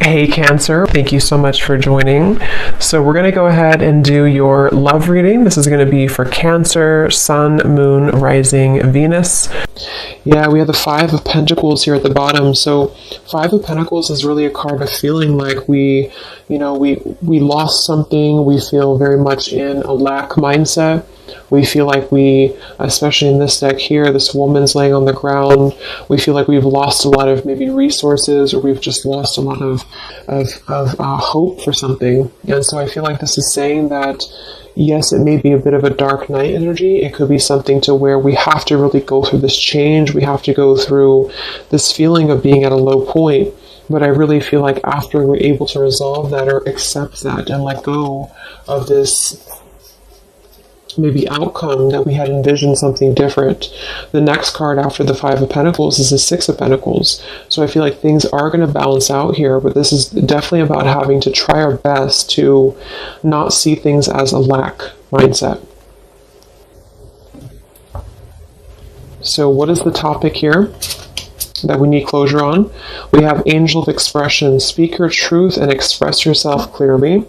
Hey Cancer, thank you so much for joining. So we're going to go ahead and do your love reading. This is going to be for Cancer, Sun, Moon, Rising, Venus. Yeah, we have the Five of Pentacles here at the bottom. So Five of Pentacles is really a card of feeling like we lost something. We feel very much in a lack mindset. We feel like we, especially in this deck here, this woman's laying on the ground. We feel like we've lost a lot of maybe resources, or we've just lost a lot of hope for something. And so I feel like this is saying that, yes, it may be a bit of a dark night energy. It could be something to where we have to really go through this change. We have to go through this feeling of being at a low point. But I really feel like after we're able to resolve that or accept that and let go of this maybe outcome that we had envisioned something different. The next card after the Five of Pentacles is the Six of Pentacles. So I feel like things are going to balance out here, but this is definitely about having to try our best to not see things as a lack mindset. So what is the topic here that we need closure on? We have Angel of Expression. Speak your truth and express yourself clearly.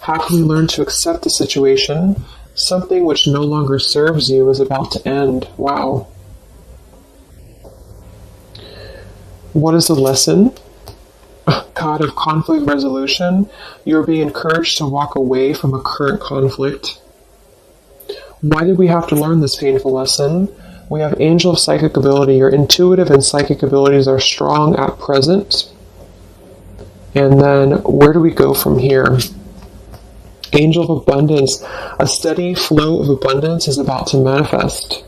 How can we learn to accept the situation? Something which no longer serves you is about to end. Wow. What is the lesson? God of conflict resolution. You're being encouraged to walk away from a current conflict. Why did we have to learn this painful lesson? We have Angel of Psychic Ability. Your intuitive and psychic abilities are strong at present. And then where do we go from here? Angel of Abundance. A steady flow of abundance is about to manifest.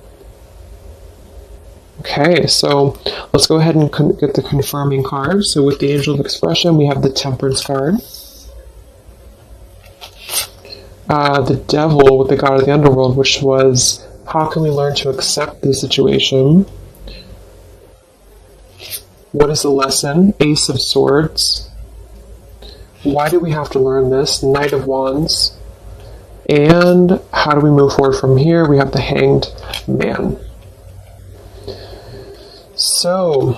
Okay, so let's go ahead and get the confirming card. So with the Angel of Expression, we have the Temperance card. The Devil with the God of the Underworld, which was, how can we learn to accept the situation? What is the lesson? Ace of Swords. Why do we have to learn this? Knight of Wands. And how do we move forward from here? We have the Hanged Man. So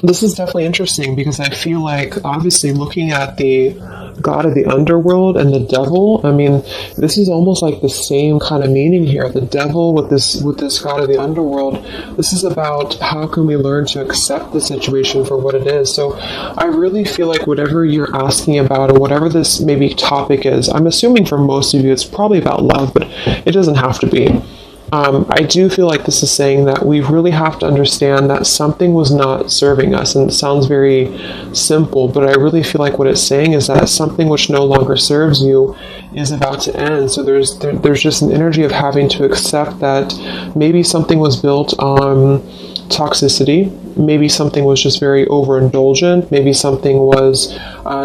this is definitely interesting because I feel like, obviously, looking at the God of the Underworld and the Devil, I mean, this is almost like the same kind of meaning here. The Devil with this God of the Underworld, this is about how can we learn to accept the situation for what it is. So I really feel like whatever you're asking about, or whatever this maybe topic is, I'm assuming for most of you it's probably about love, but it doesn't have to be. I do feel like this is saying that we really have to understand that something was not serving us, and it sounds very simple, but I really feel like what it's saying is that something which no longer serves you is about to end. So there's just an energy of having to accept that maybe something was built on toxicity, maybe something was just very overindulgent, maybe something was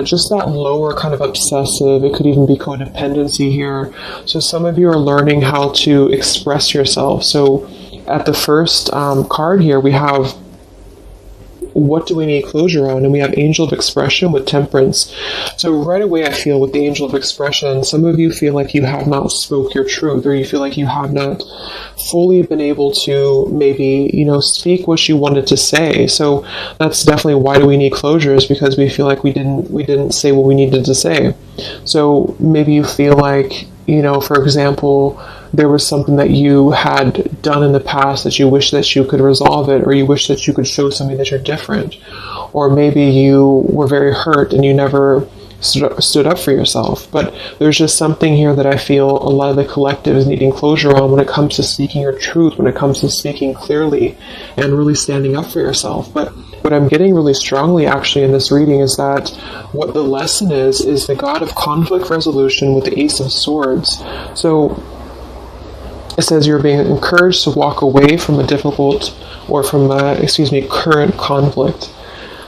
just that lower kind of obsessive. It could even be codependency here. So some of you are learning how to express yourself. So at the first card here, we have what do we need closure on? And we have Angel of Expression with Temperance. So right away I feel with the Angel of Expression, some of you feel like you have not spoke your truth, or you feel like you have not fully been able to maybe, speak what you wanted to say. So that's definitely why do we need closure, is because we feel like we didn't say what we needed to say. So maybe you feel like, for example, there was something that you had done in the past that you wish that you could resolve it, or you wish that you could show somebody that you're different. Or maybe you were very hurt and you never stood up for yourself. But there's just something here that I feel a lot of the collective is needing closure on when it comes to speaking your truth, when it comes to speaking clearly and really standing up for yourself. But what I'm getting really strongly actually in this reading is that what the lesson is the God of conflict resolution with the Ace of Swords. So it says you're being encouraged to walk away from a difficult, or from current conflict.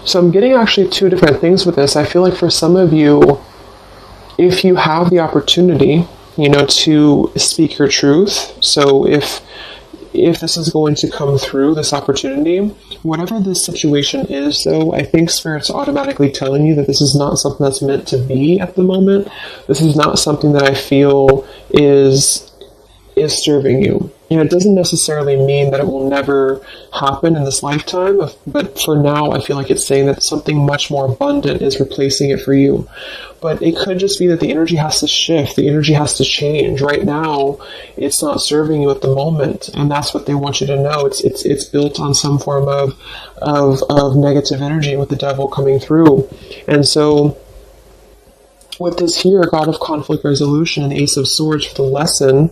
So I'm getting actually two different things with this. I feel like for some of you, if you have the opportunity, to speak your truth. So if this is going to come through, this opportunity, whatever this situation is, though, I think Spirit's automatically telling you that this is not something that's meant to be at the moment. This is not something that I feel is is serving you. And it doesn't necessarily mean that it will never happen in this lifetime, but for now, I feel like it's saying that something much more abundant is replacing it for you. But it could just be that the energy has to shift, the energy has to change. Right now, it's not serving you at the moment, and that's what they want you to know. It's built on some form of negative energy with the devil coming through. And so with this here, God of Conflict Resolution and Ace of Swords for the lesson,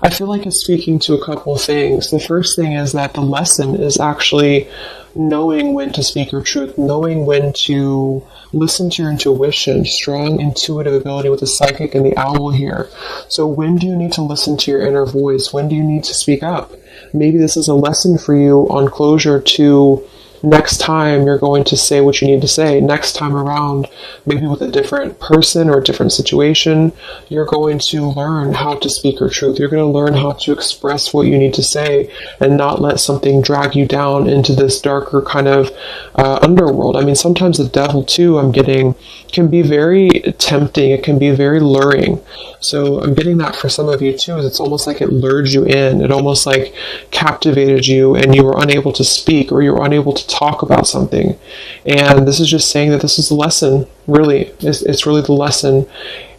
I feel like it's speaking to a couple of things. The first thing is that the lesson is actually knowing when to speak your truth, knowing when to listen to your intuition, strong intuitive ability with the psychic and the owl here. So when do you need to listen to your inner voice? When do you need to speak up? Maybe this is a lesson for you on closure to next time you're going to say what you need to say. Next time around, maybe with a different person or a different situation, you're going to learn how to speak your truth. You're going to learn how to express what you need to say and not let something drag you down into this darker kind of underworld. I mean, sometimes the devil too, I'm getting, can be very tempting. It can be very luring. So I'm getting that for some of you too. It's almost like it lured you in. It almost like captivated you and you were unable to speak or you were unable to talk about something. And this is just saying that this is the lesson, really. It's really the lesson.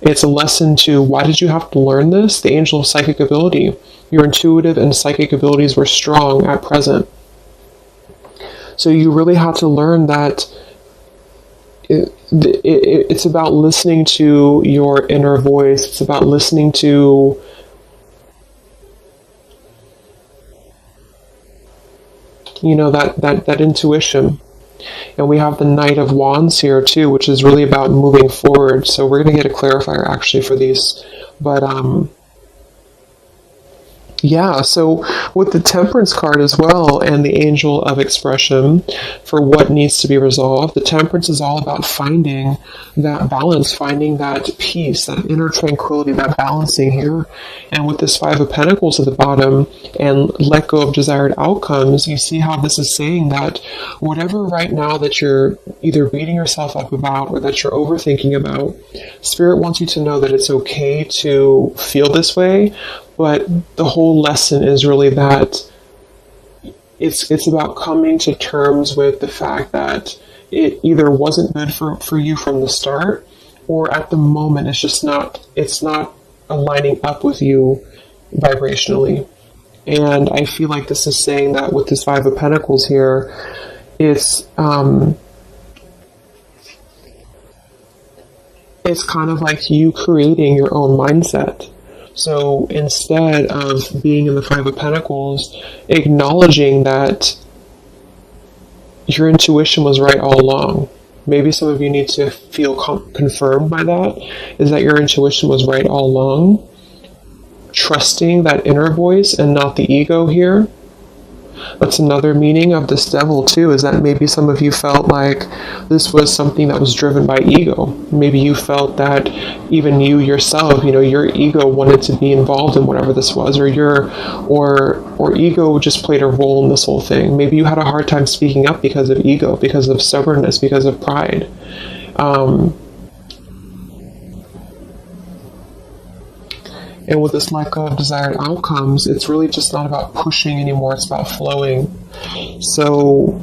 It's a lesson to why did you have to learn this? The angel of psychic ability. Your intuitive and psychic abilities were strong at present. So you really had to learn that it's about listening to your inner voice. It's about listening to that intuition. And we have the Knight of Wands here too, which is really about moving forward. So we're going to get a clarifier actually for these. But yeah, so with the Temperance card as well and the Angel of Expression for what needs to be resolved, the Temperance is all about finding that balance, finding that peace, that inner tranquility, that balancing here. And with this Five of Pentacles at the bottom and let go of desired outcomes, you see how this is saying that whatever right now that you're either beating yourself up about or that you're overthinking about, Spirit wants you to know that it's okay to feel this way. But the whole lesson is really that it's about coming to terms with the fact that it either wasn't good for you from the start, or at the moment it's not aligning up with you vibrationally. And I feel like this is saying that with this Five of Pentacles here, it's kind of like you creating your own mindset. So instead of being in the Five of Pentacles, acknowledging that your intuition was right all along. Maybe some of you need to feel confirmed by that, is that your intuition was right all along. Trusting that inner voice and not the ego here. That's another meaning of this devil too, is that maybe some of you felt like this was something that was driven by ego. Maybe you felt that even you yourself, your ego wanted to be involved in whatever this was, or ego just played a role in this whole thing. Maybe you had a hard time speaking up because of ego, because of stubbornness, because of pride. And with this lack of desired outcomes, it's really just not about pushing anymore, it's about flowing. So,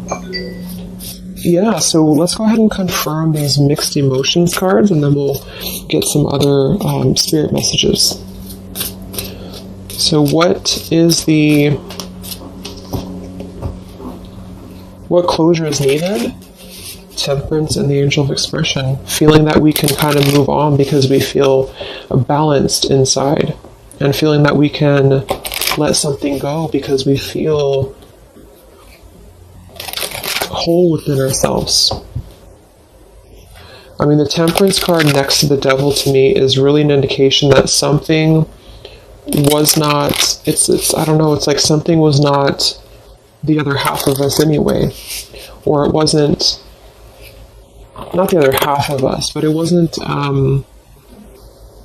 yeah, so let's go ahead and confirm these mixed emotions cards, and then we'll get some other spirit messages. So what closure is needed? Temperance and the Angel of Expression, feeling that we can kind of move on because we feel balanced inside, and feeling that we can let something go because we feel whole within ourselves. I mean, the Temperance card next to the Devil to me is really an indication that something was not, I don't know, it's like something was not the other half of us anyway, or it wasn't, not the other half of us, but it wasn't,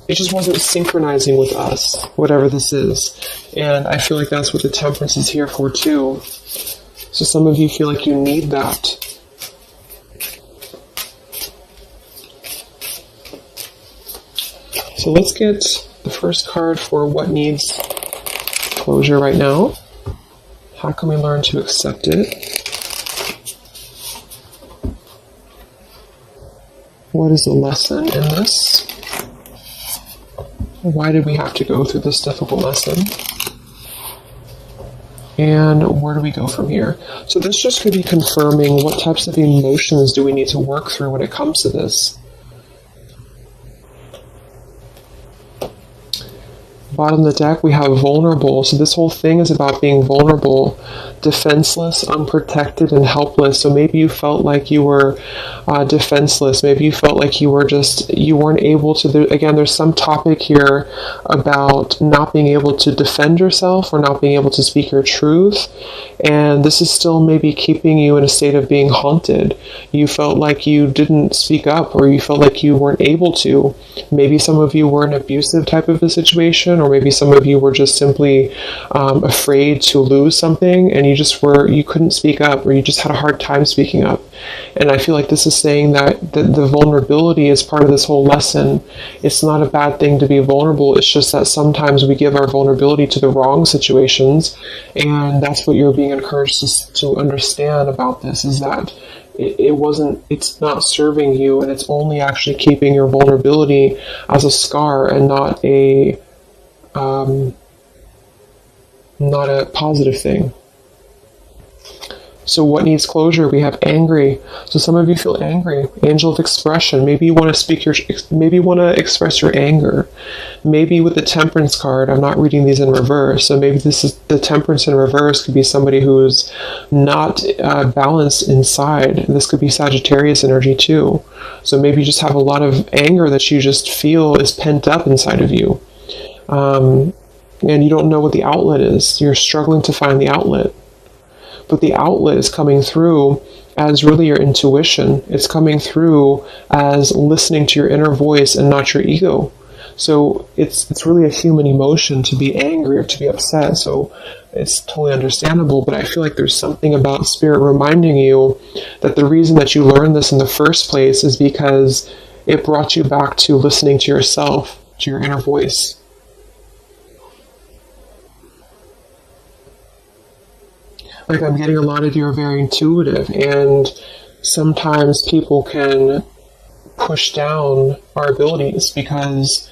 it just wasn't synchronizing with us, whatever this is. And I feel like that's what the Temperance is here for too. So some of you feel like you need that. So let's get the first card for what needs closure right now? How can we learn to accept it? What is the lesson in this? Why did we have to go through this difficult lesson? And where do we go from here? So this just could be confirming what types of emotions do we need to work through when it comes to this. Bottom of the deck, we have vulnerable. So this whole thing is about being vulnerable, defenseless, unprotected, and helpless. So maybe you felt like you were defenseless. Maybe you felt like you weren't able to. Again, there's some topic here about not being able to defend yourself or not being able to speak your truth. And this is still maybe keeping you in a state of being haunted. You felt like you didn't speak up, or you felt like you weren't able to. Maybe some of you were in an abusive type of a situation, or maybe some of you were just simply afraid to lose something, and you couldn't speak up, or you just had a hard time speaking up. And I feel like this is saying that the vulnerability is part of this whole lesson. It's not a bad thing to be vulnerable. It's just that sometimes we give our vulnerability to the wrong situations, and that's what you're being encouraged to understand about this, is that it's not serving you, and it's only actually keeping your vulnerability as a scar and not a positive thing. So what needs closure? We have angry. So some of you feel angry. Angel of expression. Maybe you want to express your anger. Maybe with the Temperance card, I'm not reading these in reverse. So maybe this is the Temperance in reverse. Could be somebody who's not balanced inside. This could be Sagittarius energy too. So maybe you just have a lot of anger that you just feel is pent up inside of you. And you don't know what the outlet is. You're struggling to find the outlet. But the outlet is coming through as really your intuition. It's coming through as listening to your inner voice and not your ego. So it's really a human emotion to be angry or to be upset. So it's totally understandable. But I feel like there's something about Spirit reminding you that the reason that you learned this in the first place is because it brought you back to listening to yourself, to your inner voice. Like, I'm getting a lot of you are very intuitive, and sometimes people can push down our abilities because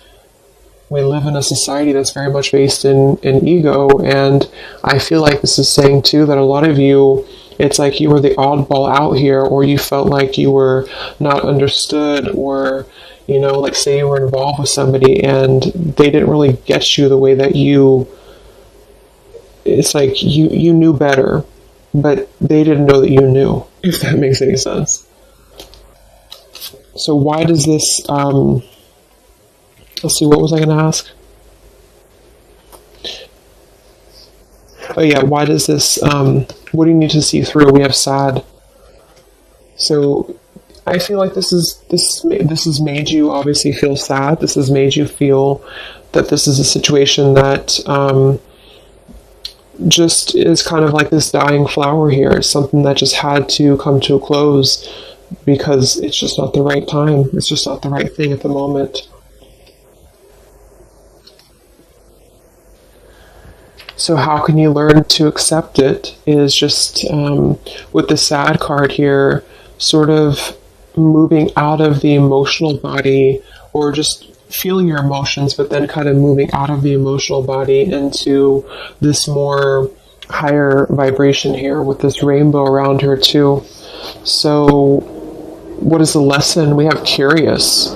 we live in a society that's very much based in ego. And I feel like this is saying too that a lot of you, it's like you were the oddball out here, or you felt like you were not understood, or like say you were involved with somebody and they didn't really get you the way that it's like you knew better, but they didn't know that you knew, if that makes any sense. So why does this, let's see, what was I going to ask? Oh yeah, why does this, what do you need to see through? We have sad. So I feel like this has made you obviously feel sad. This has made you feel that this is a situation that, just is kind of like this dying flower here. It's something that just had to come to a close because it's just not the right time. It's just not the right thing at the moment. So how can you learn to accept it is just with the sad card here, sort of moving out of the emotional body, or just feeling your emotions, but then kind of moving out of the emotional body into this more higher vibration here with this rainbow around her too. So what is the lesson? We have curious.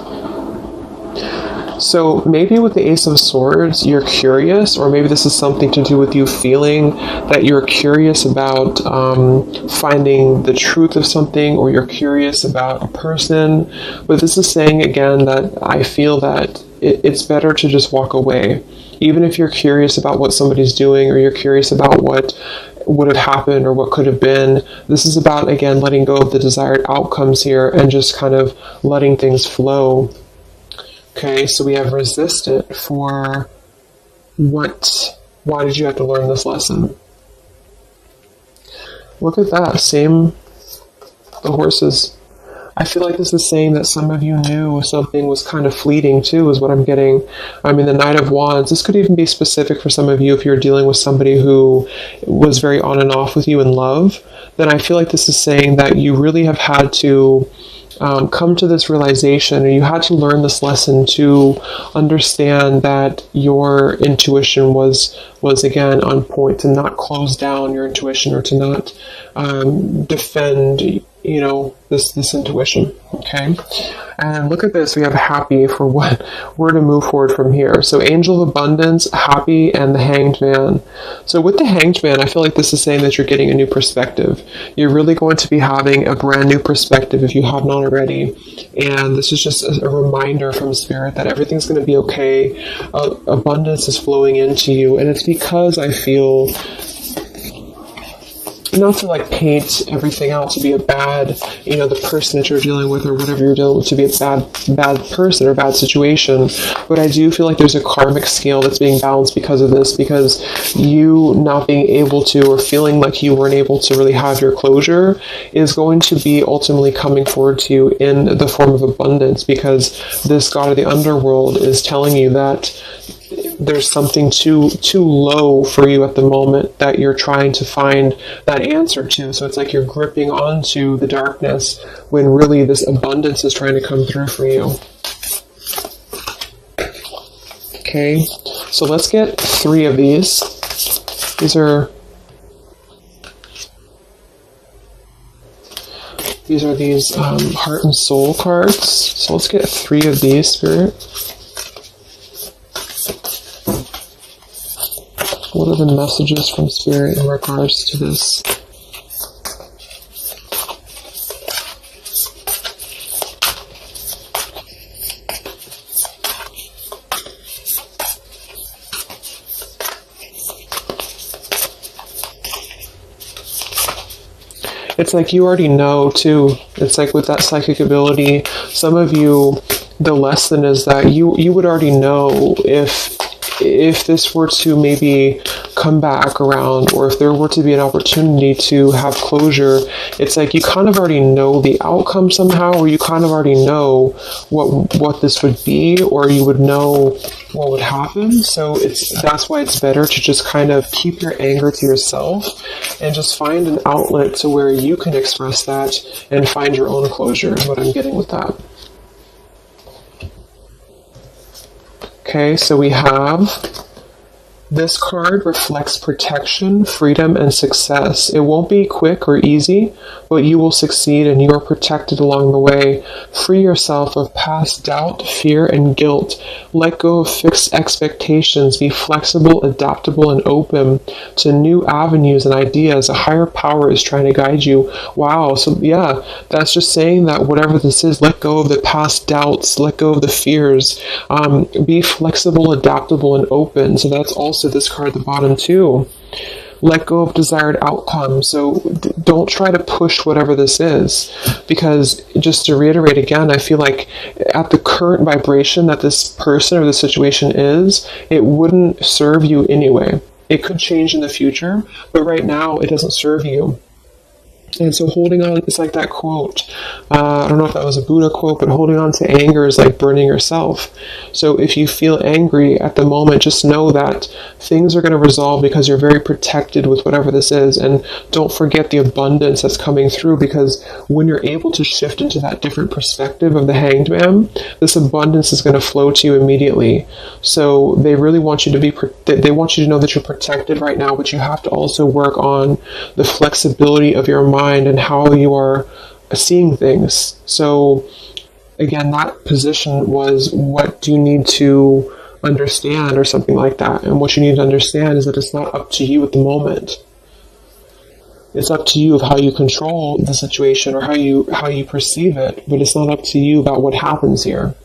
So maybe with the Ace of Swords, you're curious, or maybe this is something to do with you feeling that you're curious about finding the truth of something, or you're curious about a person. But this is saying again that I feel that it's better to just walk away. Even if you're curious about what somebody's doing, or you're curious about what would have happened or what could have been, this is about, again, letting go of the desired outcomes here and just kind of letting things flow. Okay, so we have resistant for why did you have to learn this lesson? Look at that, same, the horses. I feel like this is saying that some of you knew something was kind of fleeting too, is what I'm getting. I mean, the Knight of Wands, this could even be specific for some of you if you're dealing with somebody who was very on and off with you in love. Then I feel like this is saying that you really have had to come to this realization, or you had to learn this lesson to understand that your intuition was again on point, to not close down your intuition, or to not defend, you know, this intuition. Okay, and look at this. We have happy for what we're to move forward from here. So angel of abundance, happy, and the hanged man. So with the hanged man, I feel like this is saying that you're getting a new perspective. You're really going to be having a brand new perspective if you have not already. And this is just a reminder from Spirit that everything's going to be okay. Abundance is flowing into you, and it's because I feel, not to like paint everything out to be a bad, you know, the person that you're dealing with or whatever you're dealing with to be a bad person or bad situation, but I do feel like there's a karmic scale that's being balanced because of this, because you not being able to, or feeling like you weren't able to really have your closure, is going to be ultimately coming forward to you in the form of abundance, because this god of the underworld is telling you that there's something too low for you at the moment that you're trying to find that answer to. So it's like you're gripping onto the darkness when really this abundance is trying to come through for you. Okay, so let's get 3 of these. These are heart and soul cards. So let's get 3 of these, Spirit. What are the messages from Spirit in regards to this? It's like you already know too. It's like with that psychic ability, some of you, the lesson is that you would already know if this were to maybe come back around, or if there were to be an opportunity to have closure. It's like you kind of already know the outcome somehow, or you kind of already know what this would be, or you would know what would happen. So that's why it's better to just kind of keep your anger to yourself and just find an outlet to where you can express that and find your own closure, is what I'm getting with that. Okay, so we have, this card reflects protection, freedom, and success. It won't be quick or easy, but you will succeed and you are protected along the way. Free yourself of past doubt, fear, and guilt. Let go of fixed expectations. Be flexible, adaptable, and open to new avenues and ideas. A higher power is trying to guide you. Wow, so yeah, that's just saying that whatever this is, let go of the past doubts, let go of the fears. Be flexible, adaptable, and open. So that's also this card at the bottom too. Let go of desired outcomes. So don't try to push whatever this is, because just to reiterate again, I feel like at the current vibration that this person or the situation is, it wouldn't serve you anyway. It could change in the future, but right now it doesn't serve you. And so holding on, it's like that quote, I don't know if that was a Buddha quote, but holding on to anger is like burning yourself. So if you feel angry at the moment, just know that things are going to resolve because you're very protected with whatever this is. And don't forget the abundance that's coming through, because when you're able to shift into that different perspective of the Hanged Man, this abundance is going to flow to you immediately. So they really want you to they want you to know that you're protected right now, but you have to also work on the flexibility of your mind and how you are seeing things. So again, that position was, what do you need to understand, or something like that. And what you need to understand is that it's not up to you at the moment. It's up to you of how you control the situation, or how you perceive it, but it's not up to you about what happens here.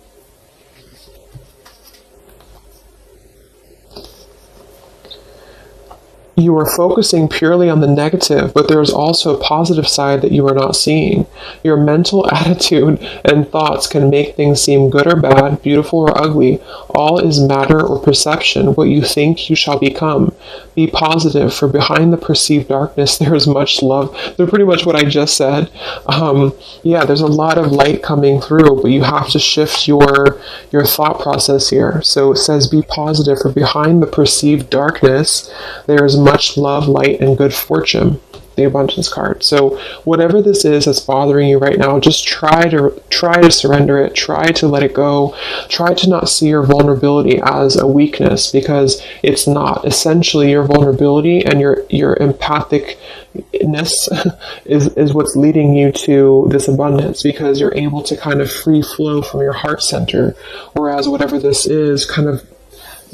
you are focusing purely on the negative, but there is also a positive side that you are not seeing. Your mental attitude and thoughts can make things seem good or bad, beautiful or ugly. All is matter or perception. What you think, you shall become. Be positive, for behind the perceived darkness there is much love. So pretty much what I just said. Yeah, there's a lot of light coming through, but you have to shift your thought process here. So it says, be positive, for behind the perceived darkness there is much love, light, and good fortune. The abundance card. So whatever this is that's bothering you right now, just try to surrender it, try to let it go, try to not see your vulnerability as a weakness, because it's not. Essentially, your vulnerability and your empathicness is what's leading you to this abundance, because you're able to kind of free flow from your heart center, whereas whatever this is kind of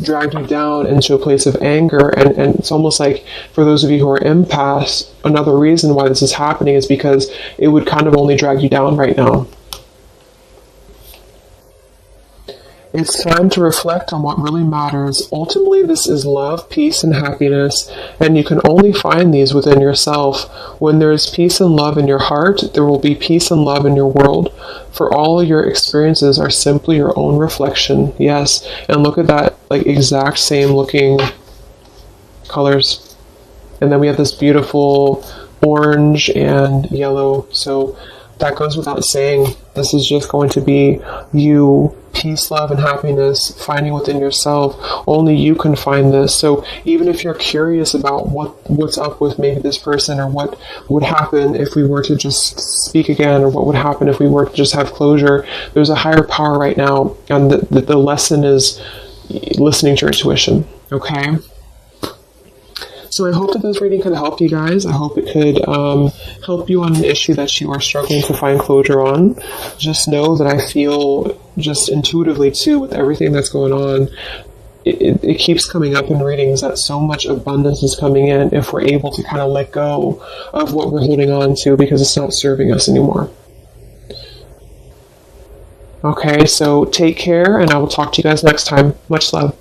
dragged you down into a place of anger. And it's almost like, for those of you who are empaths, another reason why this is happening is because it would kind of only drag you down right now. It's time to reflect on what really matters. Ultimately, this is love, peace, and happiness, and you can only find these within yourself. When there is peace and love in your heart, there will be peace and love in your world. For all your experiences are simply your own reflection. Yes, and look at that, like exact same looking colors. And then we have this beautiful orange and yellow. So that goes without saying. This is just going to be you, peace, love, and happiness, finding within yourself. Only you can find this. So even if you're curious about what's up with maybe this person, or what would happen if we were to just speak again, or what would happen if we were to just have closure, there's a higher power right now, and the lesson is listening to your intuition. Okay? So I hope that this reading could help you guys. I hope it could help you on an issue that you are struggling to find closure on. Just know that I feel just intuitively too, with everything that's going on, it keeps coming up in readings that so much abundance is coming in if we're able to kind of let go of what we're holding on to, because it's not serving us anymore. Okay, so take care, and I will talk to you guys next time. Much love.